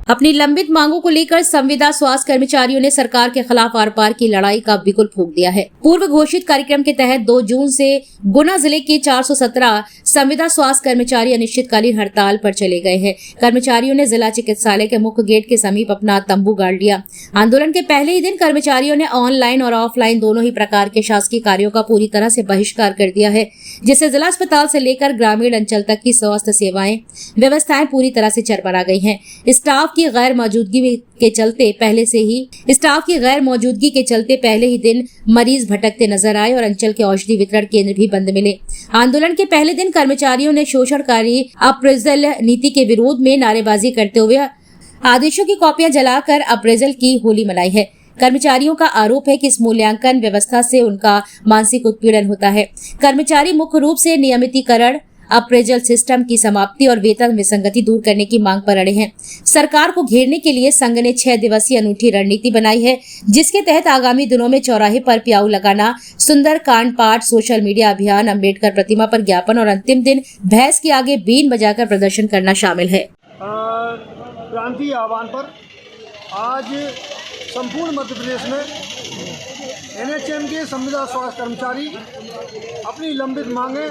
अपनी लंबित मांगों को लेकर संविदा स्वास्थ्य कर्मचारियों ने सरकार के खिलाफ आर पार की लड़ाई का बिगुल फूंक दिया है। पूर्व घोषित कार्यक्रम के तहत 2 जून से गुना जिले के 417 संविदा स्वास्थ्य कर्मचारी अनिश्चितकालीन हड़ताल पर चले गए हैं। कर्मचारियों ने जिला चिकित्सालय के मुख्य गेट के समीप अपना तंबू गाड़ लिया। आंदोलन के पहले ही दिन कर्मचारियों ने ऑनलाइन और ऑफलाइन दोनों ही प्रकार के शासकीय कार्यों का पूरी तरह से बहिष्कार कर दिया है, जिससे जिला अस्पताल से लेकर ग्रामीण अंचल तक की स्वास्थ्य सेवाएं व्यवस्थाएं पूरी तरह से चरमरा गई हैं। स्टाफ की गैर मौजूदगी के चलते पहले ही दिन मरीज भटकते नजर आए और अंचल के औषधि वितरण केंद्र भी बंद मिले। आंदोलन के पहले दिन कर्मचारियों ने शोषणकारी अप्रेजल नीति के विरोध में नारेबाजी करते हुए आदेशों की कॉपियां जलाकर अप्रेजल की होली मनाई है। कर्मचारियों का आरोप है कि इस मूल्यांकन व्यवस्था से उनका मानसिक उत्पीड़न होता है। कर्मचारी मुख्य रूप से नियमितीकरण, अप्रेजल सिस्टम की समाप्ति और वेतन विसंगति दूर करने की मांग पर अड़े हैं। सरकार को घेरने के लिए संघ ने 6 दिवसीय अनूठी रणनीति बनाई है, जिसके तहत आगामी दिनों में चौराहे पर प्याऊ लगाना, सुंदर कांड पाठ, सोशल मीडिया अभियान, अम्बेडकर प्रतिमा पर ज्ञापन और अंतिम दिन भैंस के आगे बीन बजाकर प्रदर्शन करना शामिल है। क्रांति आह्वान पर आज संपूर्ण मध्य प्रदेश में एनएचएम के संविदा स्वास्थ्य कर्मचारी अपनी लंबित मांगे,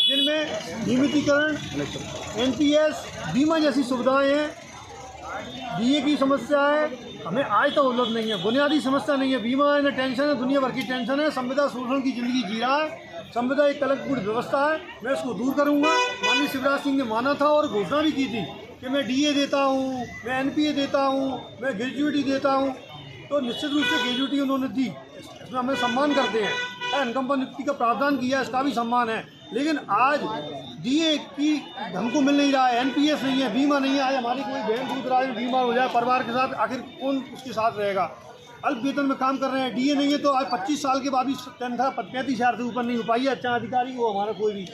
जिनमें नियमितीकरण, एनपीएस, बीमा जैसी सुविधाएं हैं, डीए की समस्या है, हमें आज तक उपलब्ध नहीं है। बुनियादी समस्या नहीं है, बीमा है, टेंशन है, दुनिया भर की टेंशन है। संविदा शोषण की जिंदगी जी रहा है। संविदा एक कलंकपूर्ण व्यवस्था है, मैं इसको दूर करूंगा। माननीय शिवराज सिंह ने माना था और घोषणा भी की थी कि मैं डीए देता हूँ, मैं एनपीए देता हूँ, मैं ग्रेजुएटी देता हूँ। तो निश्चित रूप से ग्रेजुएटी उन्होंने दी, इसमें हमें सम्मान करते हैं। इनकम नियुक्ति का प्रावधान किया, इसका भी सम्मान है। लेकिन आज डीए की हमको मिल नहीं रहा है, एनपीएस नहीं है, बीमा नहीं है। आज हमारी कोई बहन दूर दराज में बीमार हो जाए परिवार के साथ, आखिर कौन उसके साथ रहेगा? अल्प वेतन में काम कर रहे हैं, डीए नहीं है, तो आज 25 साल के बाद भी तनख्वाह 35,000 से ऊपर नहीं हो पाई है। अच्छा अधिकारी हो हमारा कोई भी,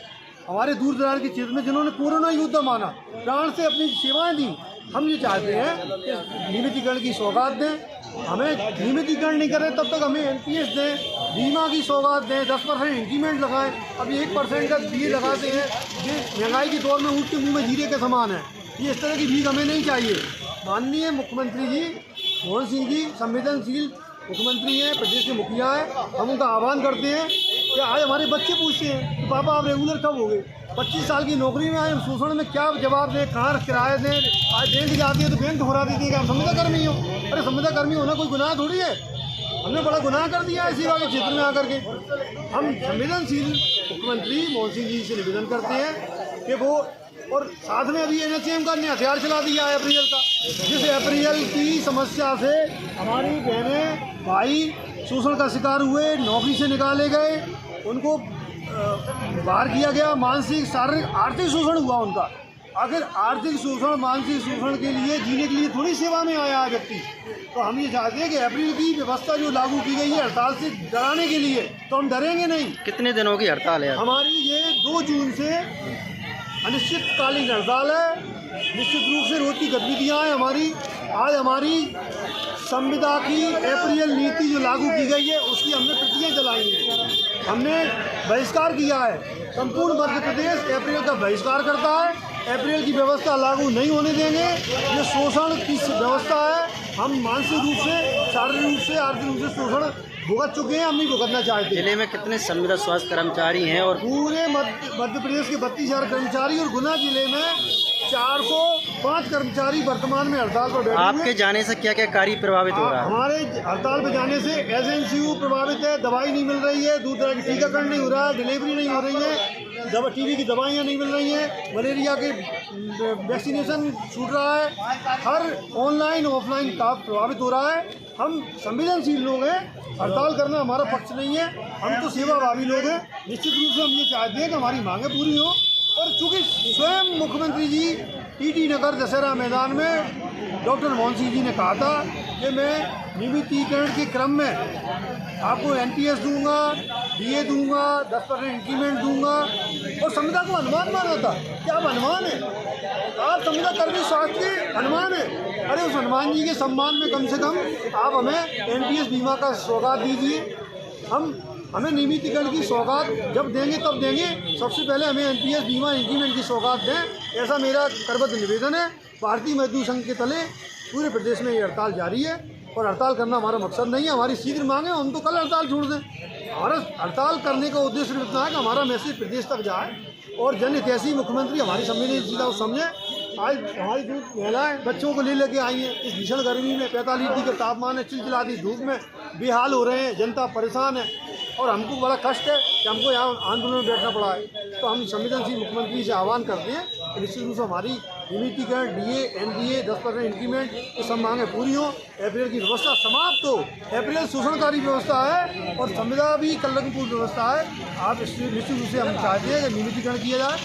हमारे दूर दराज के क्षेत्र में जिन्होंने कोरोना योद्धा माना, प्राण से अपनी सेवाएं दी, हम ये चाहते हैं कि नियमितीकरण की सौगात दें। हमें नियमितीकरण नहीं करें तब तक हमें एनपीएस दें, बीमा की सौगात दें, 10% इंक्रीमेंट लगाएं। अभी 1% का डीए लगाते हैं, ये महंगाई के दौर में ऊँट के मुँह में जीरे के समान है। ये इस तरह की भीख हमें नहीं चाहिए। माननीय मुख्यमंत्री जी मोहन सिंह जी संवेदनशील मुख्यमंत्री हैं, प्रदेश के मुखिया हैं, हम उनका आह्वान करते हैं कि आज हमारे बच्चे पूछते हैं कि पापा आप रेगुलर कब हो गए? 25 साल की नौकरी में आए, शोषण में क्या जवाब दें, कहाँ किराए दें? आज बैंक जाती है तो बैंक ठुकरा देती है कि आप संविदा कर्मी हो। अरे संविदा कर्मी होना कोई गुनाह थोड़ी है, हमने बड़ा गुनाह कर दिया है सेवा के क्षेत्र में आकर के। हम संवेदनशील मुख्यमंत्री मोहन सिंह जी से निवेदन करते हैं कि वो, और साथ में अभी एनएचएम का हथियार चला दिया है अप्रैल का, जिस अप्रैल की समस्या से हमारी बहनें भाई शोषण का शिकार हुए, नौकरी से निकाले गए, उनको बाहर किया गया, मानसिक शारीरिक आर्थिक शोषण हुआ उनका। आखिर आर्थिक शोषण, मानसिक शोषण के लिए जीने के लिए थोड़ी सेवा में आया है व्यक्ति। तो हम ये चाहते हैं कि अप्रैल की व्यवस्था जो लागू की गई है हड़ताल से डराने के लिए, तो हम डरेंगे नहीं। कितने दिनों की हड़ताल है हमारी? ये 2 जून से अनिश्चितकालीन हड़ताल है। निश्चित रूप से रोज की गतिविधियाँ हैं हमारी। आज हमारी संविदा की अप्रैल नीति जो लागू की गई है उसकी हमने प्रतियाँ जलाई हैं, हमने बहिष्कार किया है। संपूर्ण मध्य प्रदेश अप्रैल का बहिष्कार करता है। अप्रैल की व्यवस्था लागू नहीं होने देंगे। ये शोषण की व्यवस्था है। हम मानसिक रूप से, शारीरिक रूप से, आर्थिक रूप से शोषण भुगत चुके हैं, हम नहीं भुगतना चाहते। जिले में कितने संविदा स्वास्थ्य कर्मचारी हैं? और पूरे मध्य प्रदेश के 32,000 कर्मचारी और गुना जिले में 405 कर्मचारी वर्तमान में हड़ताल पर बैठे हुए। आपके जाने से क्या क्या कार्य प्रभावित हो रहा है? हमारे हड़ताल पर जाने से एसएनसीयू प्रभावित है, दवाई नहीं मिल रही है, दूर तरह की टीकाकरण नहीं हो रहा है, डिलीवरी नहीं हो रही है, टीबी की दवाइयाँ नहीं मिल रही हैं, मलेरिया के वैक्सीनेशन छूट रहा है, हर ऑनलाइन ऑफलाइन काम प्रभावित हो रहा है। हम संवेदनशील लोग हैं, हड़ताल करना हमारा पक्ष नहीं है, हम तो सेवाभावी लोग हैं। निश्चित रूप से हम ये चाहते हैं कि हमारी मांगें पूरी हों। और चूँकि स्वयं मुख्यमंत्री जी टीटी नगर दशहरा मैदान में डॉक्टर मोहन सिंह जी ने कहा था कि मैं नियमितीकरण के क्रम में आपको एनपीएस दूंगा, डीए दूंगा, 10% इंक्रीमेंट दूंगा, और संविदा को अनुमान माना था। क्या अब अनुमान है? आप संविदा कर्मी स्वास्थ्य के अनुमान है। अरे उस हनुमान जी के सम्मान में कम से कम आप हमें एनपीएस बीमा का सौगात दीजिए। हमें नियमितीकरण की सौगात जब देंगे तब देंगे, सबसे पहले हमें एनपीएस बीमा इंक्रीमेंट की सौगात दें, ऐसा मेरा करबद्ध निवेदन है। भारतीय मजदूर संघ के तले पूरे प्रदेश में ये हड़ताल जारी है और हड़ताल करना हमारा मकसद नहीं है। हमारी शीघ्र मांग है, हम तो कल हड़ताल छोड़ दें। हमारा हड़ताल करने का उद्देश्य सिर्फ इतना है कि हमारा मैसेज प्रदेश तक जाए और जन हितैषी मुख्यमंत्री हमारी संवेदनशीलता को समझे। आज हमारी जो महिलाएं बच्चों को ले लेके आई हैं इस भीषण गर्मी में, 45 डिग्री का तापमान है, चिलचिलाती धूप में बेहाल हो रहे हैं, जनता परेशान है और हमको बड़ा कष्ट है कि हमको यहाँ आंदोलन में बैठना पड़ा है। तो हम संवेदनशील मुख्यमंत्री से आह्वान करते हैं कि निश्चित रूप से हमारी नियमितीकरण, DA, NDA, 10% इंक्रीमेंट, ये सब मांगें पूरी हों, एपीएल की व्यवस्था समाप्त हो। एपीएल शोषणकारी व्यवस्था है और संविदा भी कलंकपूर्ण व्यवस्था है। आप निश्चित रूप से हम चाहते हैं कि नियमितीकरण किया जाए।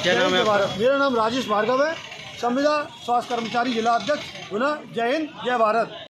क्या नाम है आपका? मेरा नाम राजेश भार्गव है, संविदा स्वास्थ्य कर्मचारी जिला अध्यक्ष गुना। जय हिंद, जय भारत।